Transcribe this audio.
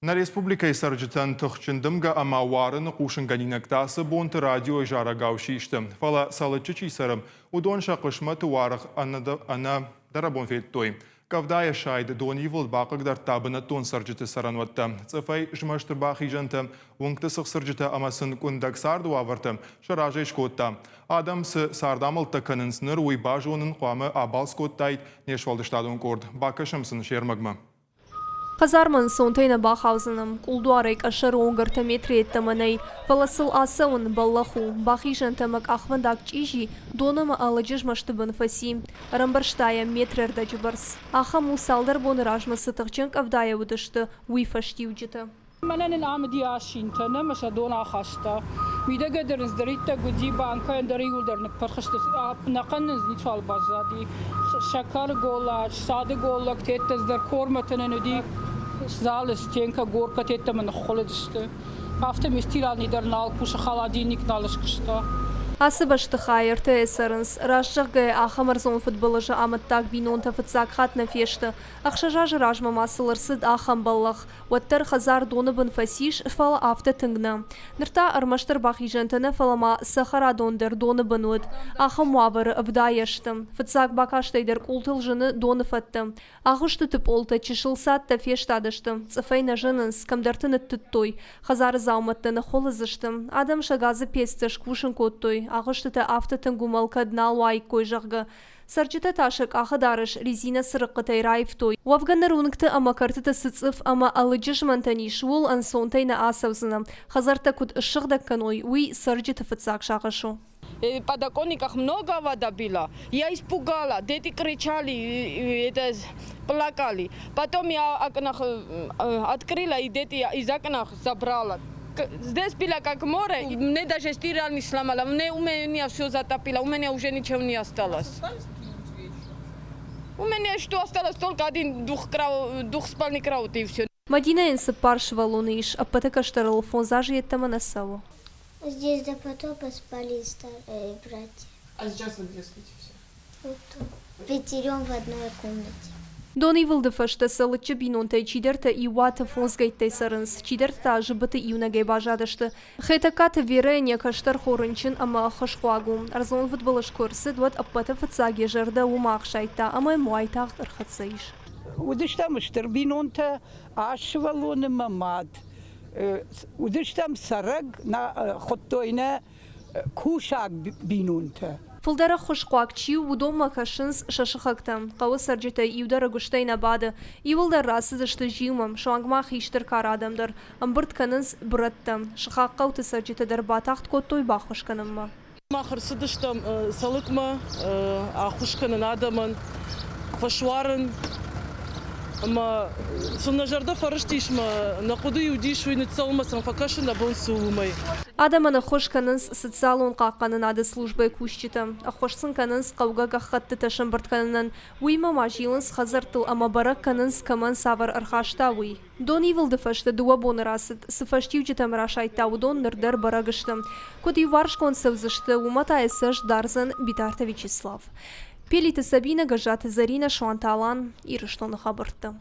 На республикай сарджитан тұхчындымға ама варын қушынғанинақтасы бонты радио жара гаушишты. Фала салычычи сарым, удон шақышма туарық ана дарабон феттой. Кавдая шайды дон евыл бақығдар табына тон сарджиты саранватты. Цыфай жмаштыр бақи жанты, оңты сық сарджиты амасын күндак сарду аварты, шаражай шкотта. Адам сардамыл тақынын сыныр уйба жонын қуамы абал скоттайд нешвалдыштадын корд. Бақышымсын шермагма. Қазармын сонтайна бақаузыным, кулдуарайк ашар оңғырты метре еттімінай, фаласыл асауын баллаху, бақи жантамак ахвандак чижи, донымы алыжыж маштыбын фаси, рамбарштая метрерда жыбарс. Аха мусалдар бон ражмасы тықчынк авдая удышты, уйфашти уджиты. Менен амди ашинтаны, маса дона хаста. Видеге деріз дәритті гуди банка дәрі юлдерні пархышты нақаныз ничал базади. Шакар голаш, сады голлак теттіздер корматының өді залы стенка горка теттімін қолыдышты. Автом истирал нидернал кушы халадинник налышқышты. Асы башты хайырты эсарынс, рашжығы ахамарзон футболыжы амыттак бинонта фытсак хатна фешті. Ақшажажы ражма масылырсыд ахам баллах. Уаттар хазар доны бін фасиш фала афта тыңна. Нырта армаштыр бақи жантаны фалама сахара дондыр доны бін өд. Ахам уавары авдайышты. Фытсак бақаштайдыр култыл жыны доны фатты. Ахышты түп олты чешылсатта фештадышты. Цыфайна жынынс, камдартыны түттой. Хазары зауматтыны холызышты. Адам шагазы пестіш кушын коттой. Ағыштыты автытын гумалка днал уайк койжағғы. Сарчыта ташык ахыдарыш резина сырыққытай райфтой. Уавганнар уныкты ама картыты сыцыф ама алыджыш мантаниш ул ансонтайна асавзына. Хазарта куд ышықдакканой уй сарчыты фыцак шағышу. В подоконниках много вода была. Я испугала, дети кричали, плакали. Потом я окнах открыла и дети из окнах забрала. Здесь было как море, мне даже стираль не сломала, у меня все затопило, у меня уже ничего не осталось. У меня что осталось, только один двухспальный кровать и все. Мадина инсы паршива луниш, а потока штарал фонзажи еттама насаву. Здесь до потопа спали старые братья. А сейчас вы где спите все? Вот тут. Пятером в одной комнате. Дони вылдыфашты салычы бинонтай чидерта и уаты фонзгайттай сарынс. Чидерта жыбыты иунагай бажадышты. Хайтакаты верение каштар хорынчын ама хашхуагу. Арзон футболыш курсы дуат аппаты фыцаги жарда умақ шайта, ама муайтақ ырхатсайш. Удыштамыштыр бинонта ашвалоны мамад. Удыштам сараг на хоттойна кушак бинонта. Фылдара хушқуак чиу удома кашынс шашықақтам. Қауы сарджита иудара гуштайна бады. Иулдар расызышты жиумам, шуангмах иштір карадамдар. Амбырт канынс бұраттам. Шықаққау ты сарджитадар батақт коттой бақышқанымма. Махыр сыдыштам салыкма, ахушқанын адамын, фашуарын. Ама сонна жарда фарыштишма, нақуды иудишу и нецалмасан факашын да бон суумай. Адаманы хош канынс социалон қаққанын ады службай күшчіті. Ахошсын канынс қауға қаққатты ташын бұрт канынан уйма мажилынс хазартыл ама барак канынс каман савар архашта уй. Дон ивылды фашты дуа боны расыд, сыфаштив житам рашайта удон нырдар барагышты. Код иваршкон сывзышты умата эсэш дарзан Битарта Вячеслав. Пелиты Сабина, Гажаты Зарина, Шуанталан и Рыштоны хабыртты.